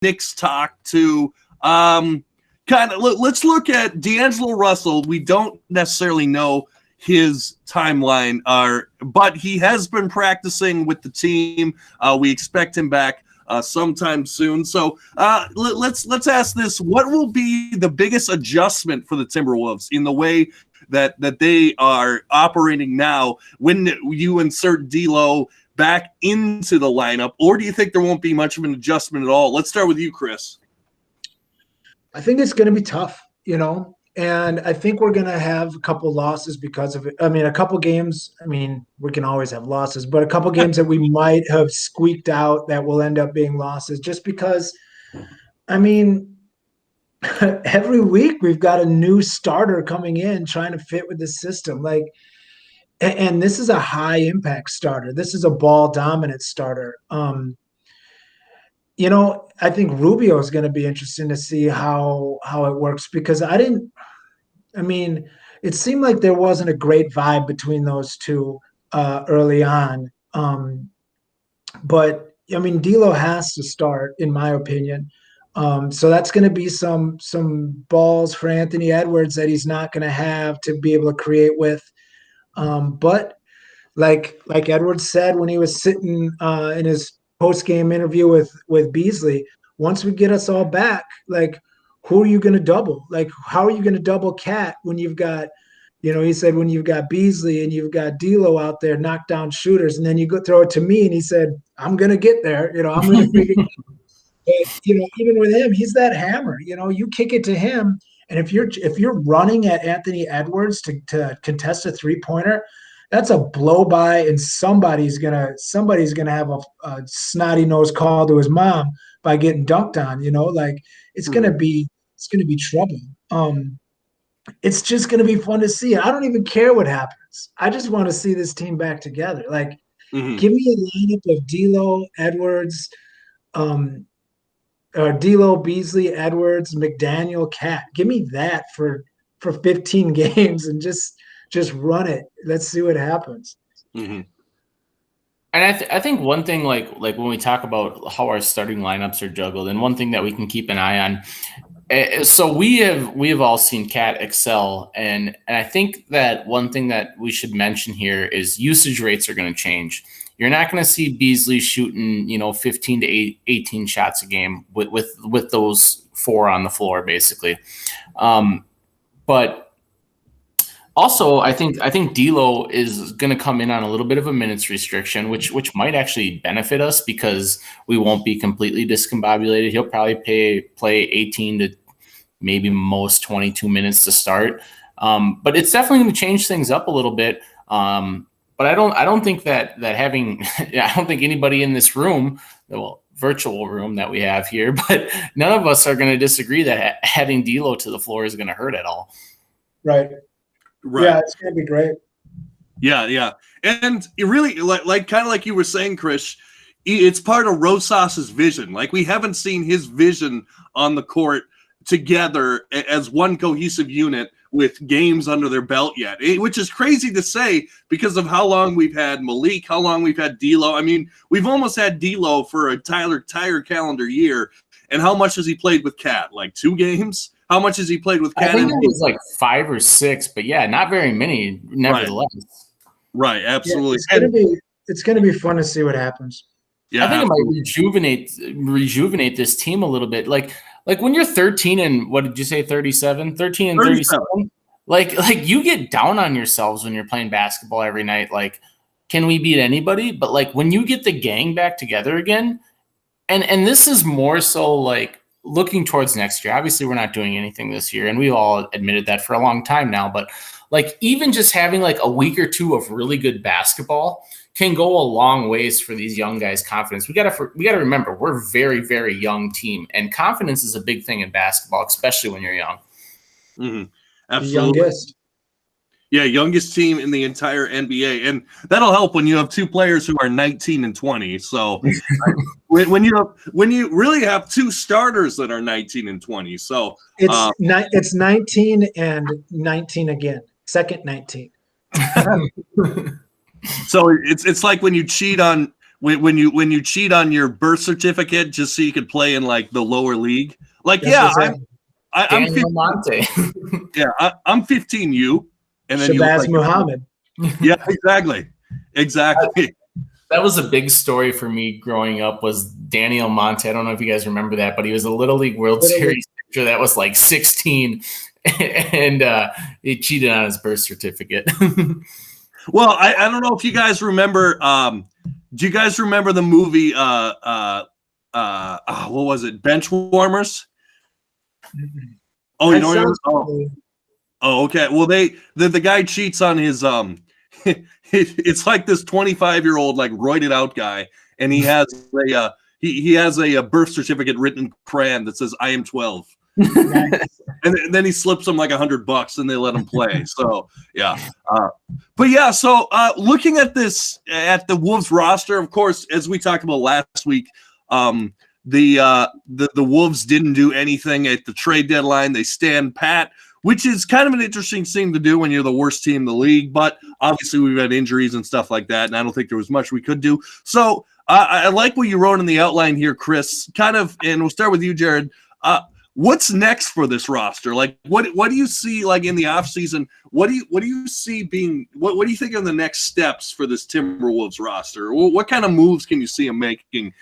Knicks talk to let's look at D'Angelo Russell. We don't necessarily know his timeline, but he has been practicing with the team. We expect him back sometime soon. So let's ask this: what will be the biggest adjustment for the Timberwolves in the way that they are operating now when you insert D'Lo back into the lineup, or do you think there won't be much of an adjustment at all? Let's start with you, Chris. I think it's going to be tough, and I think we're going to have a couple losses because of it. I mean, a couple games, we can always have losses, but a couple games that we might have squeaked out that will end up being losses just because, every week we've got a new starter coming in trying to fit with the system. And this is a high impact starter. This is a ball dominant starter. I think Rubio is going to be interesting to see how it works because it seemed like there wasn't a great vibe between those two early on. But D'Lo has to start, in my opinion. So that's going to be some balls for Anthony Edwards that he's not going to have to be able to create with. But like Edwards said when he was sitting in his post-game interview with Beasley, once we get us all back, who are you going to double? How are you going to double Cat when you've got, he said when you've got Beasley and you've got D'Lo out there, knockdown shooters, and then you go throw it to me, and he said, I'm going to get there. I'm going to figure. But, even with him, he's that hammer. You kick it to him, and if you're running at Anthony Edwards to contest a 3-pointer, that's a blow by, and somebody's gonna have a snotty nose call to his mom by getting dunked on. It's gonna be trouble. It's just gonna be fun to see. I don't even care what happens. I just want to see this team back together. Give me a lineup of D'Lo, Edwards, D'Lo, Beasley, Edwards, McDaniel, Cat. Give me that for 15 games and just run it. Let's see what happens. Mm-hmm. And I think one thing, like when we talk about how our starting lineups are juggled, and one thing that we can keep an eye on. So we have all seen Cat excel, and I think that one thing that we should mention here is usage rates are going to change. You're not going to see Beasley shooting 15 to 18 shots a game with those 4 on the floor basically, but. Also, I think D'Lo is going to come in on a little bit of a minutes restriction, which might actually benefit us because we won't be completely discombobulated. He'll probably play 18 to maybe most 22 minutes to start, but it's definitely going to change things up a little bit. But I don't think that having I don't think anybody in this room, well, virtual room that we have here, but none of us are going to disagree that having D'Lo to the floor is going to hurt at all. Right. Yeah, it's going to be great. Yeah. And it really, kind of like you were saying, Chris, it's part of Rosas's vision. We haven't seen his vision on the court together as one cohesive unit with games under their belt yet, which is crazy to say because of how long we've had Malik, how long we've had D'Lo. We've almost had D'Lo for a entire calendar year. And how much has he played with Cat? 2 games? How much has he played with Cat? I think it was 5 or 6, but yeah, not very many, nevertheless. Right, absolutely. Yeah, it's gonna be fun to see what happens. Yeah, I think it might rejuvenate this team a little bit. Like when you're 13 and what did you say, 37? 13 and 37. Like you get down on yourselves when you're playing basketball every night. Can we beat anybody? But when you get the gang back together again, and this is more so looking towards next year. Obviously, we're not doing anything this year, and we've all admitted that for a long time now. But even just having a week or 2 of really good basketball can go a long ways for these young guys' confidence. We gotta remember we're a very, very young team, and confidence is a big thing in basketball, especially when you're young. Mm-hmm. Absolutely. The youngest. Yeah, youngest team in the entire NBA, and that'll help when you have 2 players who are 19 and 20. So when you really have 2 starters that are 19 and 20, so it's 19 and 19 again, second 19. So it's like when you cheat on when you cheat on your birth certificate just so you could play in like the lower league. Like, I'm 15, Monte. I'm 15U, and then Shabazz Muhammad. Yeah, exactly. That was a big story for me growing up. Was Danny Almonte? I don't know if you guys remember that, but he was a Little League World Series pitcher that was like 16, and he cheated on his birth certificate. Well, I don't know if you guys remember. Do you guys remember the movie? What was it? Bench Warmers. Oh, you don't remember? Oh, okay. Well, the guy cheats on his it's like this 25-year-old like roided out guy, and he has a he has a birth certificate written in crayon that says I am 12. Nice. And then he slips them like $100 and they let him play. So yeah, so looking at the Wolves roster, of course, as we talked about last week, the Wolves didn't do anything at the trade deadline. They stand pat, which is kind of an interesting thing to do when you're the worst team in the league. But obviously we've had injuries and stuff like that, and I don't think there was much we could do. So I like what you wrote in the outline here, Chris, kind of, and we'll start with you, Jared. What's next for this roster? Like, what do you see like in the offseason? What do you see being? What do you think are the next steps for this Timberwolves roster? What kind of moves can you see them making